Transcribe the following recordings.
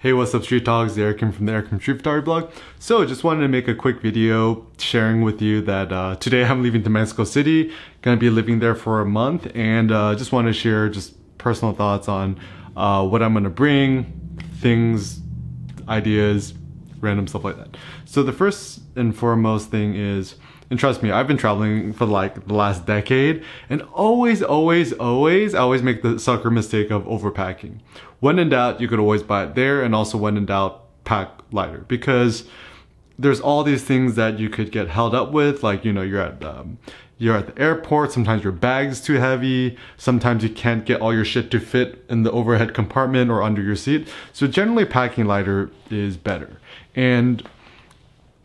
Hey, what's up, Street Talks? Eric from the Eric from Street Photography blog. So just wanted to make a quick video sharing with you that today I'm leaving to Mexico City. Gonna be living there for a month, and just want to share just personal thoughts on what I'm gonna bring, things, ideas, random stuff like that. So the first and foremost thing is, and trust me, I've been traveling for like the last decade, and I always make the sucker mistake of overpacking. When in doubt, you could always buy it there, and also when in doubt, pack lighter, because there's all these things that you could get held up with, like, you know, you're at the airport, sometimes your bag's too heavy, sometimes you can't get all your shit to fit in the overhead compartment or under your seat. So generally packing lighter is better. And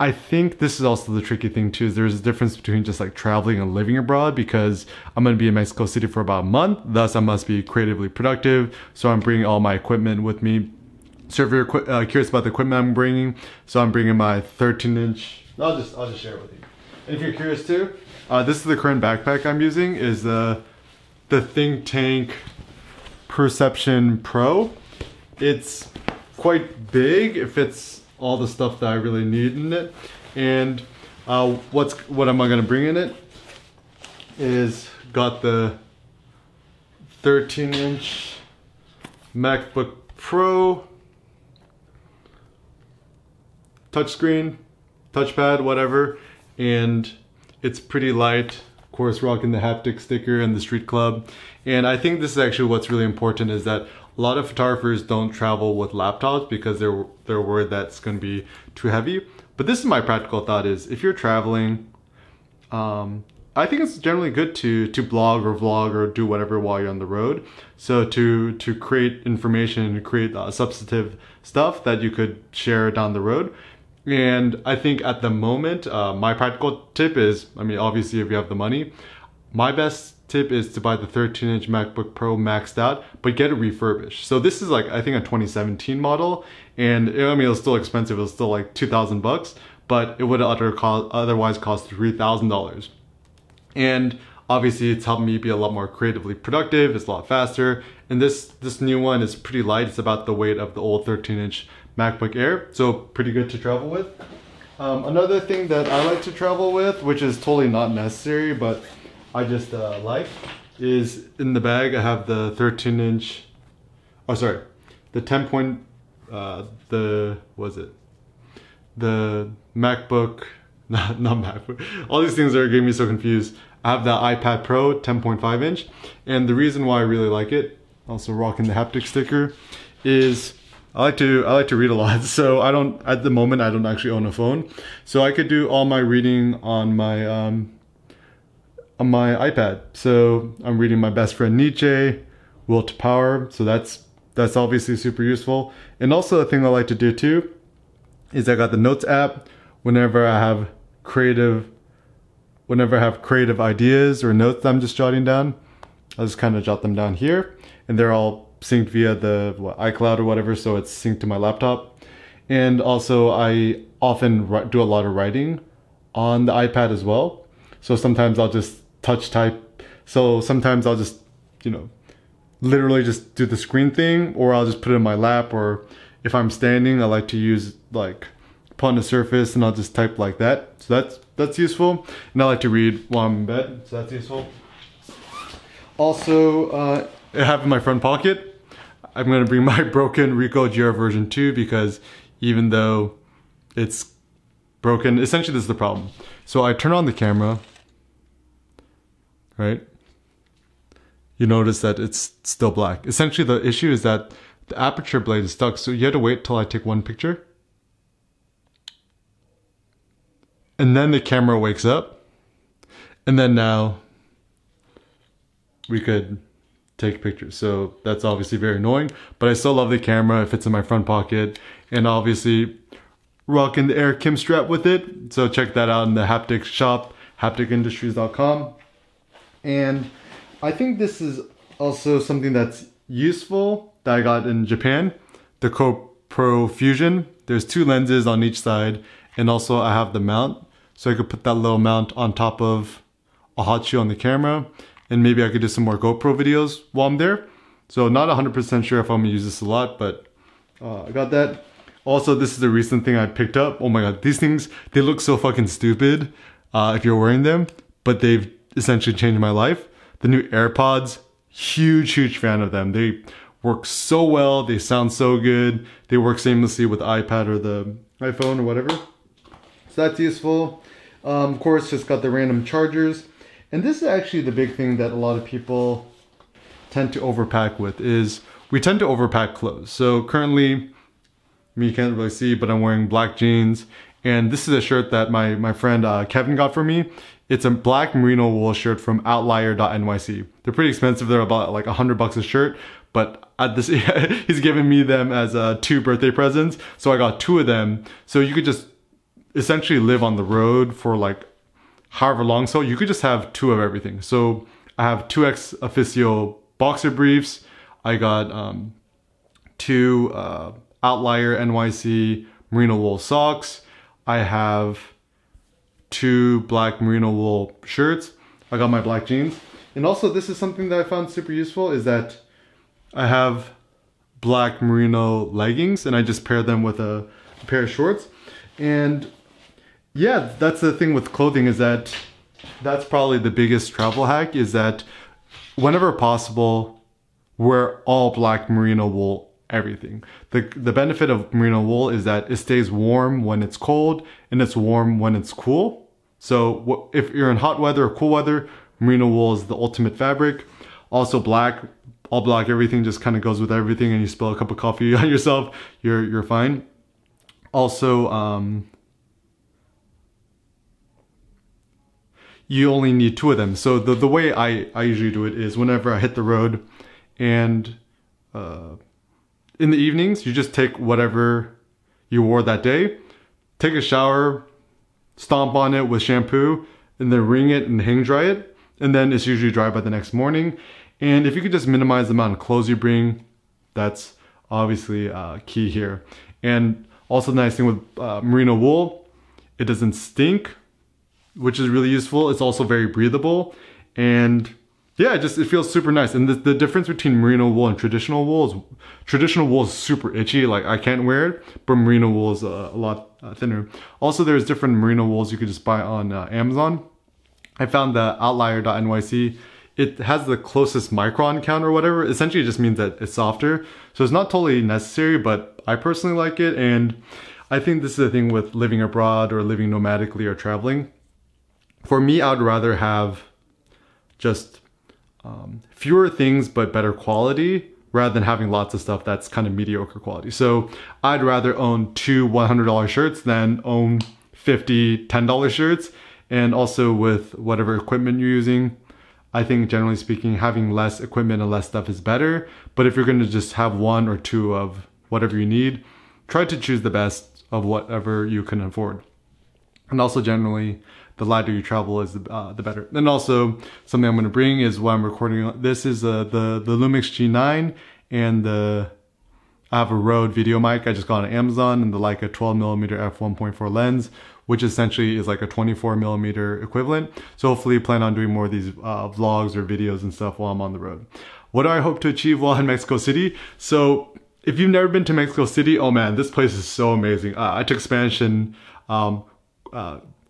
I think this is also the tricky thing too, is there's a difference between just like traveling and living abroad, because I'm going to be in Mexico City for about a month, thus I must be creatively productive, so I'm bringing all my equipment with me. So if you're curious about the equipment I'm bringing, so I'm bringing my 13-inch, I'll just share it with you. And if you're curious too, this is the current backpack I'm using, is the Think Tank Perception Pro. It's quite big, it fits all the stuff that I really need in it. And what am I gonna bring in it is got the 13-inch MacBook Pro, touchscreen, touchpad, whatever, and it's pretty light. Of course, rocking the haptic sticker and the Street Club. And I think this is actually what's really important, is that a lot of photographers don't travel with laptops because they're worried that it's going to be too heavy. But this is my practical thought, is if you're traveling, I think it's generally good to blog or vlog or do whatever while you're on the road. So to create information and create substantive stuff that you could share down the road. And I think at the moment, my practical tip is, I mean, obviously if you have the money, my best tip is to buy the 13-inch MacBook Pro maxed out, but get it refurbished. So this is like, I think, a 2017 model, and I mean, it was still expensive. It was still like 2,000 bucks, but it would otherwise cost $3,000. And obviously it's helped me be a lot more creatively productive. It's a lot faster. And this new one is pretty light. It's about the weight of the old 13-inch MacBook Air. So pretty good to travel with. Another thing that I like to travel with, which is totally not necessary, but I just like, is in the bag I have the 13-inch, oh sorry, the 10 point, the MacBook, not MacBook, all these things are getting me so confused. I have the iPad Pro 10.5 inch, and the reason why I really like it, also rocking the haptic sticker, is I like to read a lot. So at the moment I don't actually own a phone, so I could do all my reading on my iPad. So I'm reading My Best Friend Nietzsche, Will to Power, so that's obviously super useful. And also a thing I like to do too is I got the Notes app. Whenever I have creative ideas or notes that I'm just jotting down, I'll just kind of jot them down here, and they're all synced via the iCloud or whatever, so it's synced to my laptop. And also I often do a lot of writing on the iPad as well. So sometimes I'll just touch type. So sometimes I'll just, you know, literally just do the screen thing, or I'll just put it in my lap, or if I'm standing, I like to use like put on the surface and I'll just type like that. So that's useful. And I like to read while I'm in bed, so that's useful. Also, I have in my front pocket, I'm gonna bring my broken Ricoh GR version 2, because even though it's broken, essentially this is the problem. So I turn on the camera, right? You notice that it's still black. Essentially the issue is that the aperture blade is stuck, so you have to wait till I take one picture. And then the camera wakes up. And then now we could take pictures. So that's obviously very annoying, but I still love the camera. It fits in my front pocket, and obviously rocking the Air Kim strap with it. So check that out in the Haptic shop, hapticindustries.com. And I think this is also something that's useful that I got in Japan, the GoPro Fusion. There's 2 lenses on each side, and also I have the mount, so I could put that little mount on top of a hot shoe on the camera, and maybe I could do some more GoPro videos while I'm there. So not 100% sure if I'm gonna use this a lot, but I got that. Also, this is a recent thing I picked up. Oh my god, these things, they look so fucking stupid if you're wearing them, but they've essentially changed my life. The new AirPods, huge fan of them. They work so well, they sound so good. They work seamlessly with the iPad or the iPhone or whatever. So that's useful. Of course, just got the random chargers. And this is actually the big thing that a lot of people tend to overpack with, is we tend to overpack clothes. So currently, you can't really see, but I'm wearing black jeans. And this is a shirt that my friend Kevin got for me. It's a black merino wool shirt from outlier.nyc. They're pretty expensive. They're about like $100 a shirt. But at this, he's given me them as 2 birthday presents. So I got 2 of them. So you could just essentially live on the road for like however long. So you could just have 2 of everything. So I have 2 X Officio boxer briefs. I got 2 Outlier NYC merino wool socks. I have 2 black merino wool shirts. I got my black jeans. And also this is something that I found super useful, is that I have black merino leggings and I just pair them with a pair of shorts. And yeah, that's the thing with clothing, is that that's probably the biggest travel hack, is that whenever possible, wear all black merino wool everything. The benefit of merino wool is that it stays warm when it's cold and it's warm when it's cool. So if you're in hot weather or cool weather, merino wool is the ultimate fabric. Also black, all black, everything just kind of goes with everything, and you spill a cup of coffee on yourself, you're fine. Also, you only need 2 of them. So the way I usually do it is whenever I hit the road, and in the evenings, you just take whatever you wore that day, take a shower, stomp on it with shampoo, and then wring it and hang dry it. And then it's usually dry by the next morning. And if you could just minimize the amount of clothes you bring, that's obviously key here. And also the nice thing with merino wool, it doesn't stink, which is really useful. It's also very breathable. And yeah, it feels super nice. And the difference between merino wool and traditional wool is, traditional wool is super itchy, like I can't wear it, but merino wool is a lot thinner. Also, there's different merino wools you could just buy on Amazon. I found the outlier.nyc. It has the closest micron count or whatever. Essentially, it just means that it's softer. So it's not totally necessary, but I personally like it. And I think this is the thing with living abroad or living nomadically or traveling. For me, I would rather have just fewer things but better quality, rather than having lots of stuff that's kind of mediocre quality. So I'd rather own 2 $100 shirts than own 50 $10 shirts. And also with whatever equipment you're using, I think generally speaking, having less equipment and less stuff is better. But if you're going to just have 1 or 2 of whatever you need, try to choose the best of whatever you can afford. And also generally, the lighter you travel is the better. And also something I'm going to bring is what I'm recording on. This is the Lumix G9, and I have a Rode video mic I just got on Amazon, and the Leica 12mm f1.4 lens, which essentially is like a 24mm equivalent. So hopefully plan on doing more of these vlogs or videos and stuff while I'm on the road. What do I hope to achieve while in Mexico City? So if you've never been to Mexico City, oh man, this place is so amazing. I took Spanish and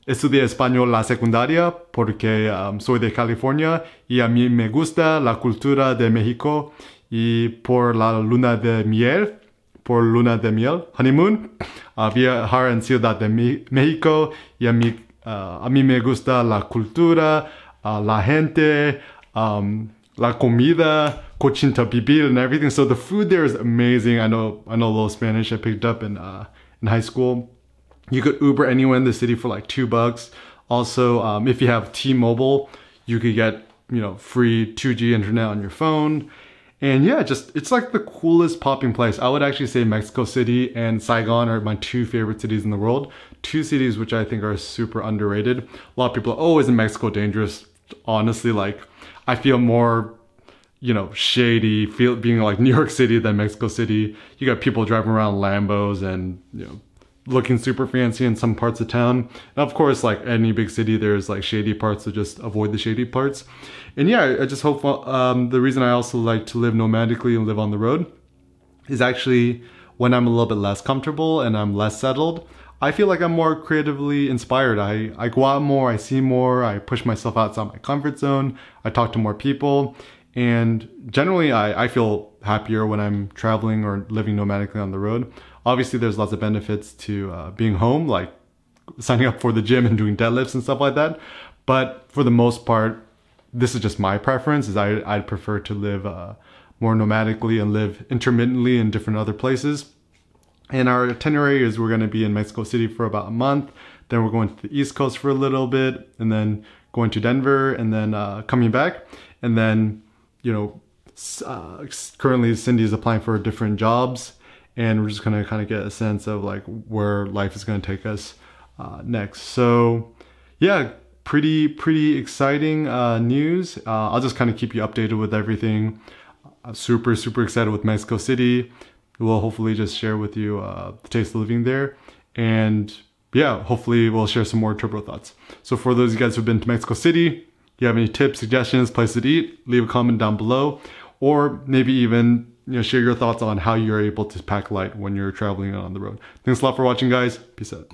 estudié español la secundaria porque soy de California y a mí me gusta la cultura de México, y por la luna de miel, honeymoon, viajar en Ciudad de México, y a mí me gusta la cultura, la gente, la comida, cochinita pibil and everything. So the food there is amazing. I know a little Spanish I picked up in high school. You could Uber anywhere in the city for like $2. Also, if you have T-Mobile, you could get, free 2G internet on your phone. And yeah, it's like the coolest popping place. I would actually say Mexico City and Saigon are my 2 favorite cities in the world. 2 cities which I think are super underrated. A lot of people are, oh, isn't Mexico dangerous? Honestly, like, I feel more, shady, being like New York City than Mexico City. You got people driving around Lambos and, looking super fancy in some parts of town. And of course, like any big city, there's like shady parts, so just avoid the shady parts. And yeah, I just hope the reason I also like to live nomadically and live on the road is actually when I'm a little bit less comfortable and I'm less settled, I feel like I'm more creatively inspired. I go out more, I see more, I push myself outside my comfort zone, I talk to more people, and generally I feel happier when I'm traveling or living nomadically on the road. Obviously there's lots of benefits to being home, like signing up for the gym and doing deadlifts and stuff like that. But for the most part, this is just my preference, is I'd prefer to live more nomadically and live intermittently in different other places. And our itinerary is we're going to be in Mexico City for about a month, then we're going to the East Coast for a little bit, and then going to Denver, and then coming back. And then, you know, currently Cindy is applying for different jobs, and we're just going to kind of get a sense of like where life is going to take us next. So yeah, pretty exciting news. I'll just kind of keep you updated with everything. Super excited with Mexico City. We'll hopefully just share with you the taste of living there, and yeah, hopefully we'll share some more Tubero thoughts. So for those of you guys who've been to Mexico City, you have any tips, suggestions, places to eat, leave a comment down below, or maybe even, you know, share your thoughts on how you're able to pack light when you're traveling on the road. Thanks a lot for watching, guys. Peace out.